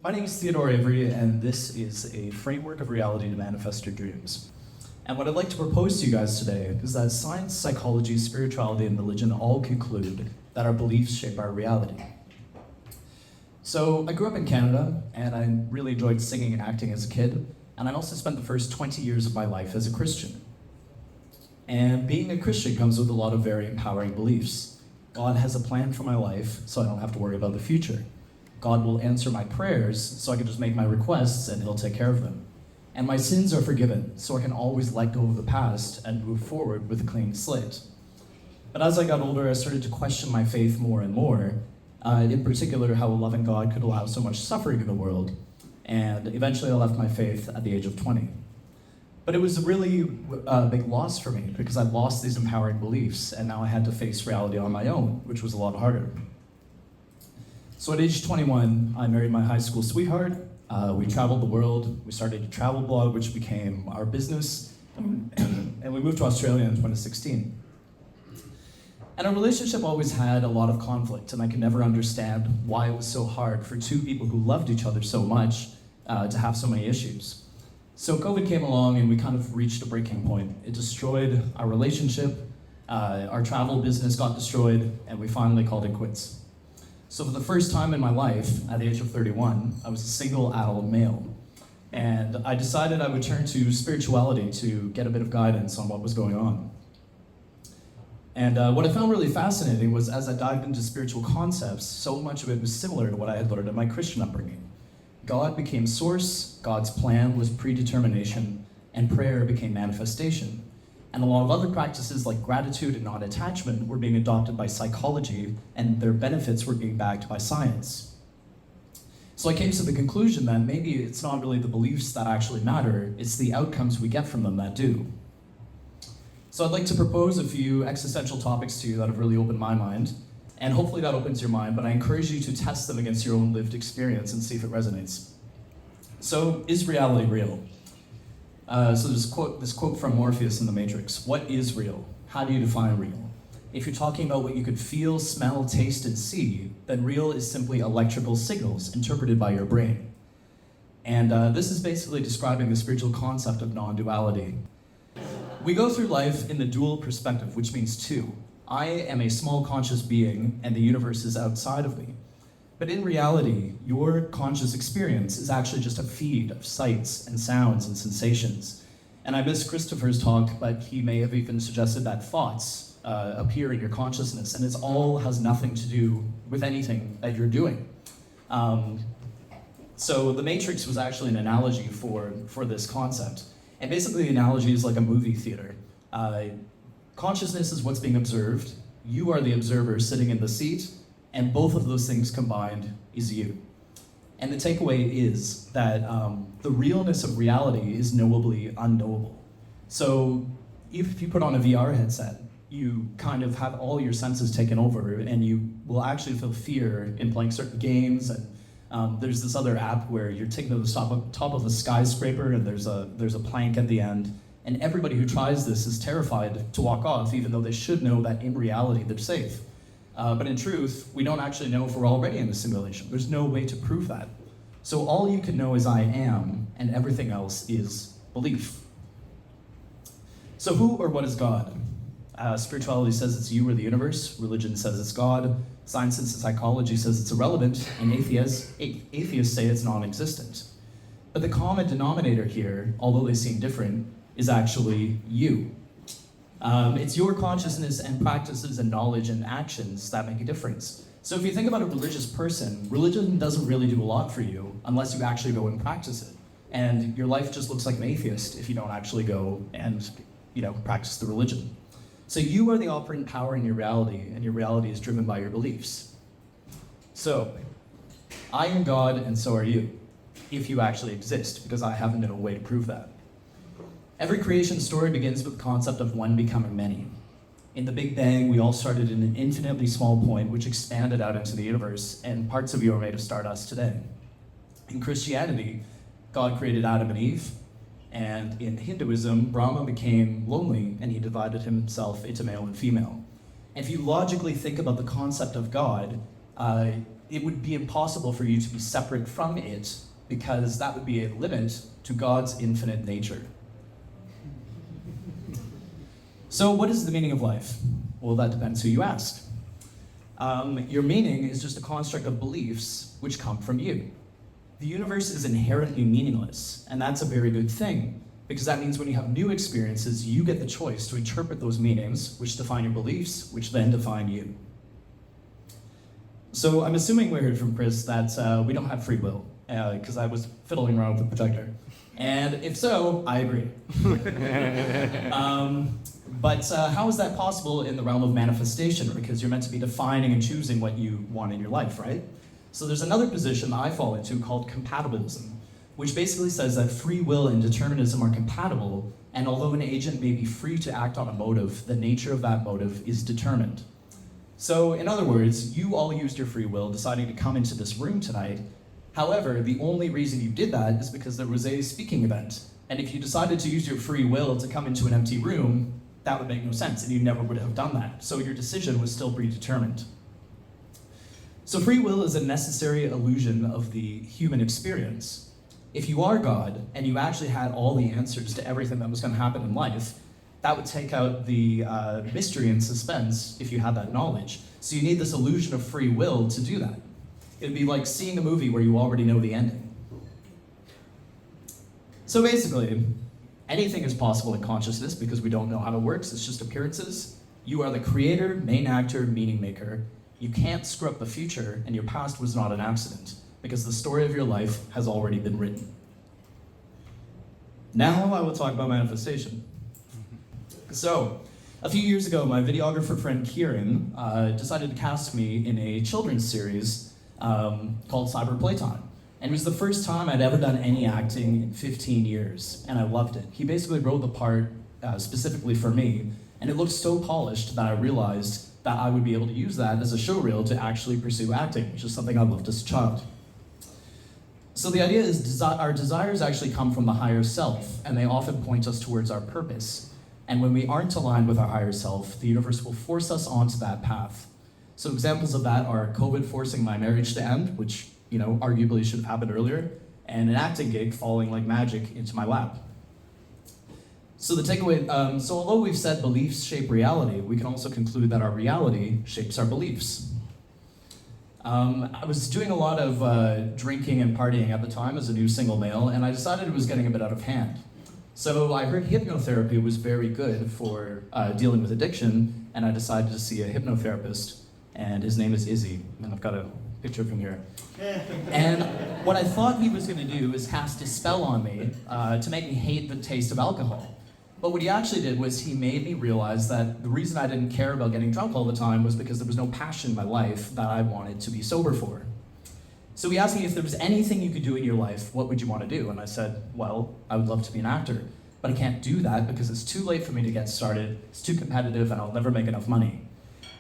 My name is Theodore Avery, and this is a framework of reality to manifest your dreams. And what I'd like to propose to you guys today is that science, psychology, spirituality, and religion all conclude that our beliefs shape our reality. So I grew up in Canada, and I really enjoyed singing and acting as a kid, and I also spent the first 20 years of my life as a Christian. And being a Christian comes with a lot of very empowering beliefs. God has a plan for my life, so I don't have to worry about the future. God will answer my prayers, so I can just make my requests and he'll take care of them. And my sins are forgiven, so I can always let go of the past and move forward with a clean slate. But as I got older, I started to question my faith more and more, in particular how a loving God could allow so much suffering in the world. And eventually I left my faith at the age of 20. But it was a really big loss for me because I lost these empowering beliefs and now I had to face reality on my own, which was a lot harder. So at age 21, I married my high school sweetheart. We traveled the world. We started a travel blog, which became our business. And we moved to Australia in 2016. And our relationship always had a lot of conflict, and I could never understand why it was so hard for two people who loved each other so much to have so many issues. So COVID came along and we kind of reached a breaking point. It destroyed our relationship, our travel business got destroyed, and we finally called it quits. So for the first time in my life, at the age of 31, I was a single adult male. And I decided I would turn to spirituality to get a bit of guidance on what was going on. And what I found really fascinating was as I dived into spiritual concepts, so much of it was similar to what I had learned in my Christian upbringing. God became source, God's plan was predetermination, and prayer became manifestation. And a lot of other practices like gratitude and non-attachment were being adopted by psychology, and their benefits were being backed by science. So I came to the conclusion that maybe it's not really the beliefs that actually matter, it's the outcomes we get from them that do. So I'd like to propose a few existential topics to you that have really opened my mind, and hopefully that opens your mind, but I encourage you to test them against your own lived experience and see if it resonates. So, is reality real? So there's this quote from Morpheus in The Matrix. What is real? How do you define real? If you're talking about what you could feel, smell, taste, and see, then real is simply electrical signals interpreted by your brain. And this is basically describing the spiritual concept of non-duality. We go through life in the dual perspective, which means two. I am a small conscious being, and the universe is outside of me. But in reality, your conscious experience is actually just a feed of sights and sounds and sensations. And I missed Christopher's talk, but he may have even suggested that thoughts appear in your consciousness, and it all has nothing to do with anything that you're doing. So the Matrix was actually an analogy for this concept. And basically the analogy is like a movie theater. Consciousness is what's being observed. You are the observer sitting in the seat, and both of those things combined is you. And the takeaway is that the realness of reality is knowably unknowable. So if you put on a VR headset, you kind of have all your senses taken over, and you will actually feel fear in playing certain games. And there's this other app where you're taken to the top of a skyscraper, and there's a plank at the end. And everybody who tries this is terrified to walk off, even though they should know that in reality they're safe. But in truth, we don't actually know if we're already in a simulation. There's no way to prove that. So all you can know is I am, and everything else is belief. So who or what is God? Spirituality says it's you or the universe. Religion says it's God. Science and psychology says it's irrelevant. And atheists say it's non-existent. But the common denominator here, although they seem different, is actually you. It's your consciousness and practices and knowledge and actions that make a difference. So if you think about a religious person, religion doesn't really do a lot for you unless you actually go and practice it. And your life just looks like an atheist if you don't actually go and, practice the religion. So you are the operant power in your reality, and your reality is driven by your beliefs. So, I am God, and so are you, if you actually exist, because I haven't no way to prove that. Every creation story begins with the concept of one becoming many. In the Big Bang, we all started in an infinitely small point which expanded out into the universe, and parts of you are made of stardust today. In Christianity, God created Adam and Eve, and in Hinduism, Brahma became lonely and he divided himself into male and female. And if you logically think about the concept of God, it would be impossible for you to be separate from it, because that would be a limit to God's infinite nature. So what is the meaning of life? Well, that depends who you ask. Your meaning is just a construct of beliefs which come from you. The universe is inherently meaningless, and that's a very good thing, because that means when you have new experiences, you get the choice to interpret those meanings, which define your beliefs, which then define you. So I'm assuming we heard from Chris that we don't have free will, because I was fiddling around with the projector. And if so, I agree. But how is that possible in the realm of manifestation? Because you're meant to be defining and choosing what you want in your life, right? So there's another position I fall into called compatibilism, which basically says that free will and determinism are compatible, and although an agent may be free to act on a motive, the nature of that motive is determined. So in other words, you all used your free will deciding to come into this room tonight. However, the only reason you did that is because there was a speaking event. And if you decided to use your free will to come into an empty room, that would make no sense, and you never would have done that. So your decision was still predetermined. So free will is a necessary illusion of the human experience. If you are God, and you actually had all the answers to everything that was going to happen in life, that would take out the mystery and suspense if you had that knowledge. So you need this illusion of free will to do that. It'd be like seeing a movie where you already know the ending. So basically, anything is possible in consciousness because we don't know how it works, it's just appearances. You are the creator, main actor, meaning maker. You can't screw up the future, and your past was not an accident, because the story of your life has already been written. Now I will talk about manifestation. So, a few years ago, my videographer friend Kieran decided to cast me in a children's series called Cyber Playtime. And it was the first time I'd ever done any acting in 15 years, and I loved it. He basically wrote the part specifically for me, and it looked so polished that I realized that I would be able to use that as a showreel to actually pursue acting, which is something I loved as a child. So the idea is our desires actually come from the higher self, and they often point us towards our purpose. And when we aren't aligned with our higher self, the universe will force us onto that path. So examples of that are COVID forcing my marriage to end, which arguably should have happened earlier, and an acting gig falling like magic into my lap. So the takeaway, so although we've said beliefs shape reality, we can also conclude that our reality shapes our beliefs. I was doing a lot of drinking and partying at the time as a new single male, and I decided it was getting a bit out of hand. So I heard hypnotherapy was very good for dealing with addiction, and I decided to see a hypnotherapist, and his name is Izzy, and I've got a picture of him here. And what I thought he was going to do is cast a spell on me to make me hate the taste of alcohol. But what he actually did was he made me realize that the reason I didn't care about getting drunk all the time was because there was no passion in my life that I wanted to be sober for. So he asked me if there was anything you could do in your life, what would you want to do? And I said, well, I would love to be an actor, but I can't do that because it's too late for me to get started, it's too competitive, and I'll never make enough money.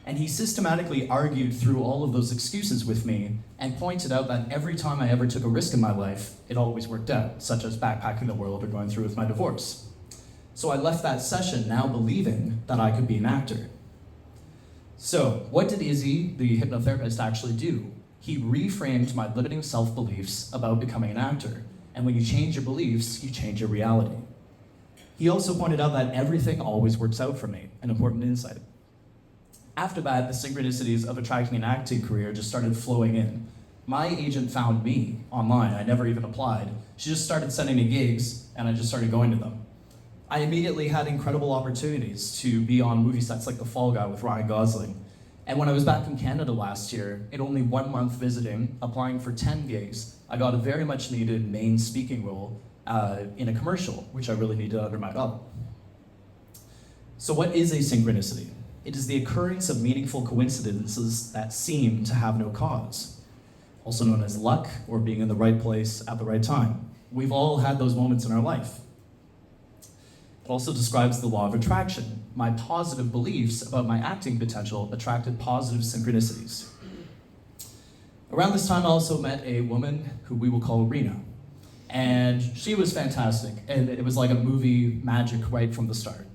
And he systematically argued through all of those excuses with me and pointed out that every time I ever took a risk in my life, it always worked out, such as backpacking the world or going through with my divorce. So I left that session now believing that I could be an actor. So what did Izzy, the hypnotherapist, actually do? He reframed my limiting self-beliefs about becoming an actor. And when you change your beliefs, you change your reality. He also pointed out that everything always works out for me, an important insight. After that, the synchronicities of attracting an acting career just started flowing in. My agent found me online. I never even applied. She just started sending me gigs, and I just started going to them. I immediately had incredible opportunities to be on movie sets like The Fall Guy with Ryan Gosling. And when I was back in Canada last year, in only 1 month visiting, applying for 10 gigs, I got a very much needed main speaking role in a commercial, which I really needed under my belt. So what is a synchronicity? It is the occurrence of meaningful coincidences that seem to have no cause, also known as luck or being in the right place at the right time. We've all had those moments in our life. It also describes the law of attraction. My positive beliefs about my acting potential attracted positive synchronicities. Around this time, I also met a woman who we will call Rena. And she was fantastic, and it was like a movie magic right from the start.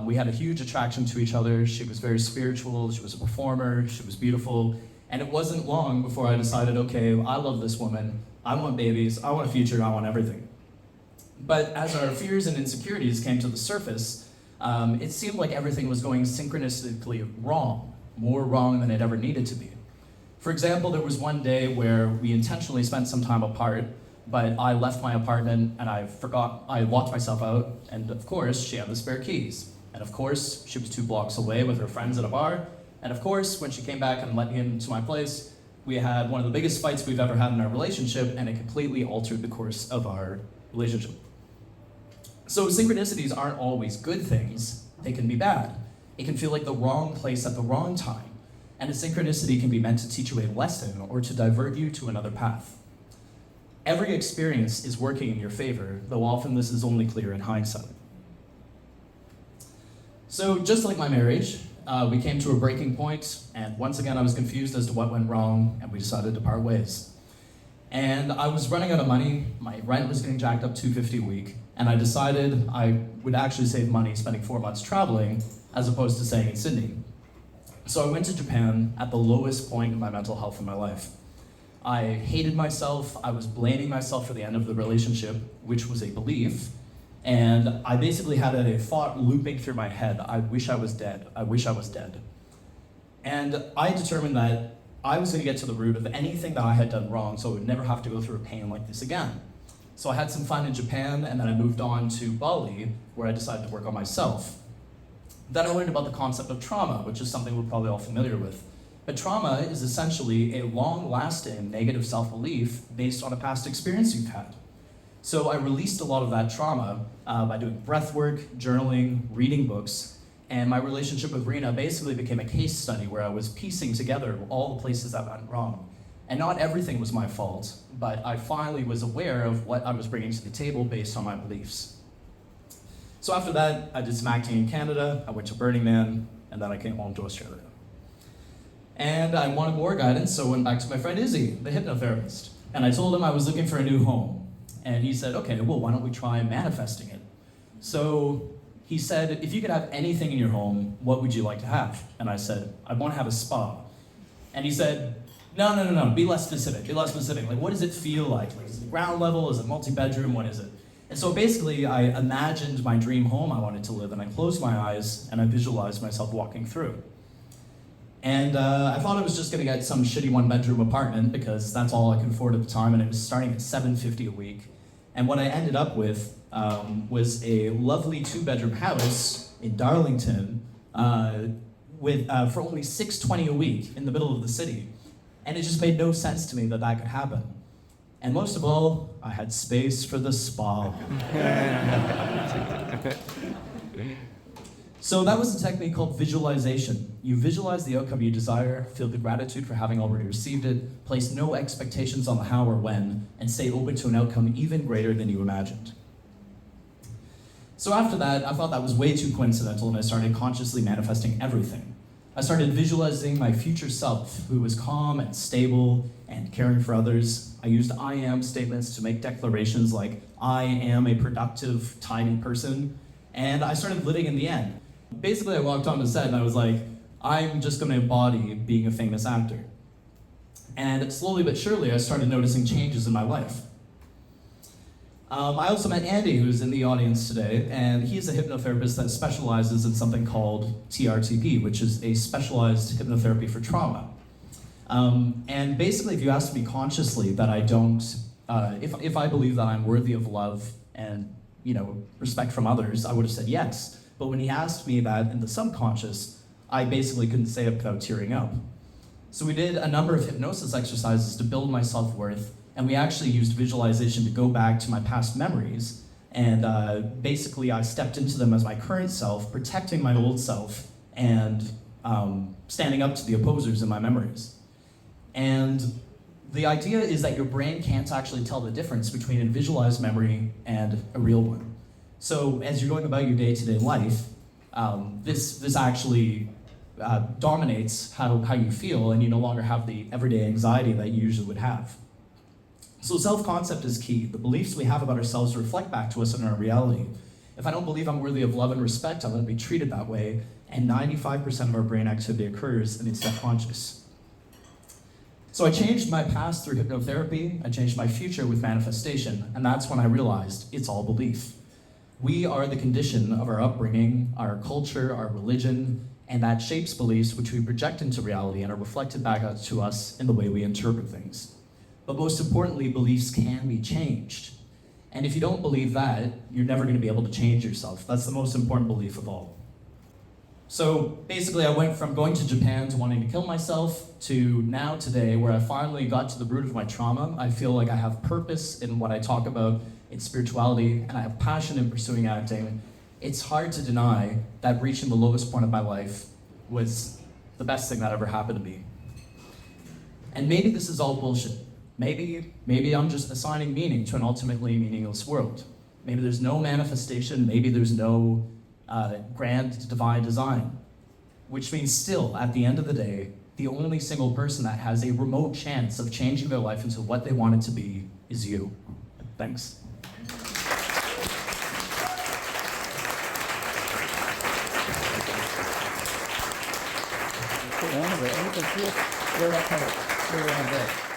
We had a huge attraction to each other. She was very spiritual, she was a performer, she was beautiful, And it wasn't long before I decided, okay, I love this woman, I want babies, I want a future, I want everything. But as our fears and insecurities came to the surface, it seemed like everything was going synchronistically wrong, more wrong than it ever needed to be. For example, there was one day where we intentionally spent some time apart, but I left my apartment and I locked myself out, and of course, she had the spare keys. And of course, she was 2 blocks away with her friends at a bar, and of course, when she came back and let me into my place, we had one of the biggest fights we've ever had in our relationship, and it completely altered the course of our relationship. So synchronicities aren't always good things, they can be bad. It can feel like the wrong place at the wrong time, and a synchronicity can be meant to teach you a lesson or to divert you to another path. Every experience is working in your favor, though often this is only clear in hindsight. So just like my marriage, we came to a breaking point, and once again I was confused as to what went wrong, and we decided to part ways. And I was running out of money, my rent was getting jacked up $250 a week, and I decided I would actually save money spending 4 months traveling as opposed to staying in Sydney. So I went to Japan at the lowest point in my mental health in my life. I hated myself, I was blaming myself for the end of the relationship, which was a belief, and I basically had a thought looping through my head, I wish I was dead, I wish I was dead. And I determined that I was going to get to the root of anything that I had done wrong so I would never have to go through a pain like this again. So I had some fun in Japan, and then I moved on to Bali, where I decided to work on myself. Then I learned about the concept of trauma, which is something we're probably all familiar with. But trauma is essentially a long-lasting negative self-belief based on a past experience you've had. So I released a lot of that trauma by doing breath work, journaling, reading books, and my relationship with Rena basically became a case study where I was piecing together all the places that went wrong. And not everything was my fault, but I finally was aware of what I was bringing to the table based on my beliefs. So after that, I did some acting in Canada, I went to Burning Man, and then I came home to Australia. And I wanted more guidance, so I went back to my friend Izzy, the hypnotherapist. And I told him I was looking for a new home. And he said, okay, well, why don't we try manifesting it? So he said, if you could have anything in your home, what would you like to have? And I said, I want to have a spa. And he said, no, be less specific. Like, what does it feel like? Is it ground level? Is it multi-bedroom? What is it? And so basically, I imagined my dream home I wanted to live, and I closed my eyes, and I visualized myself walking through. And I thought I was just going to get some shitty 1-bedroom apartment, because that's all I could afford at the time, and it was starting at $750 a week. And what I ended up with was a lovely 2-bedroom house in Darlington for only $620 a week in the middle of the city. And it just made no sense to me that that could happen. And most of all, I had space for the spa. So that was a technique called visualization. You visualize the outcome you desire, feel the gratitude for having already received it, place no expectations on the how or when, and stay open to an outcome even greater than you imagined. So after that, I thought that was way too coincidental, and I started consciously manifesting everything. I started visualizing my future self, who was calm and stable and caring for others. I used I am statements to make declarations like, I am a productive, tidy person, and I started living in the end. Basically, I walked on the set and I was like, I'm just going to embody being a famous actor. And slowly but surely, I started noticing changes in my life. I also met Andy, who's in the audience today, and he's a hypnotherapist that specializes in something called TRTP, which is a specialized hypnotherapy for trauma. And basically, if you asked me consciously that I don't, if I believe that I'm worthy of love and respect from others, I would have said yes. But when he asked me that in the subconscious, I basically couldn't say it without tearing up. So we did a number of hypnosis exercises to build my self-worth, and we actually used visualization to go back to my past memories, and basically I stepped into them as my current self, protecting my old self, and standing up to the opposers in my memories. And the idea is that your brain can't actually tell the difference between a visualized memory and a real one. So as you're going about your day-to-day life, this actually dominates how you feel, and you no longer have the everyday anxiety that you usually would have. So self-concept is key. The beliefs we have about ourselves reflect back to us in our reality. If I don't believe I'm worthy of love and respect, I'm going to be treated that way, and 95% of our brain activity occurs in the subconscious. So I changed my past through hypnotherapy, I changed my future with manifestation, and that's when I realized it's all belief. We are the condition of our upbringing, our culture, our religion, and that shapes beliefs which we project into reality and are reflected back to us in the way we interpret things. But most importantly, beliefs can be changed. And if you don't believe that, you're never going to be able to change yourself. That's the most important belief of all. So basically, I went from going to Japan to wanting to kill myself to now today, where I finally got to the root of my trauma. I feel like I have purpose in what I talk about in spirituality, and I have passion in pursuing acting. It's hard to deny that reaching the lowest point of my life was the best thing that ever happened to me. And maybe this is all bullshit. Maybe I'm just assigning meaning to an ultimately meaningless world. Maybe there's no manifestation, maybe there's no grand divine design. Which means still, at the end of the day, the only single person that has a remote chance of changing their life into what they want it to be is you. Thanks. We're on break.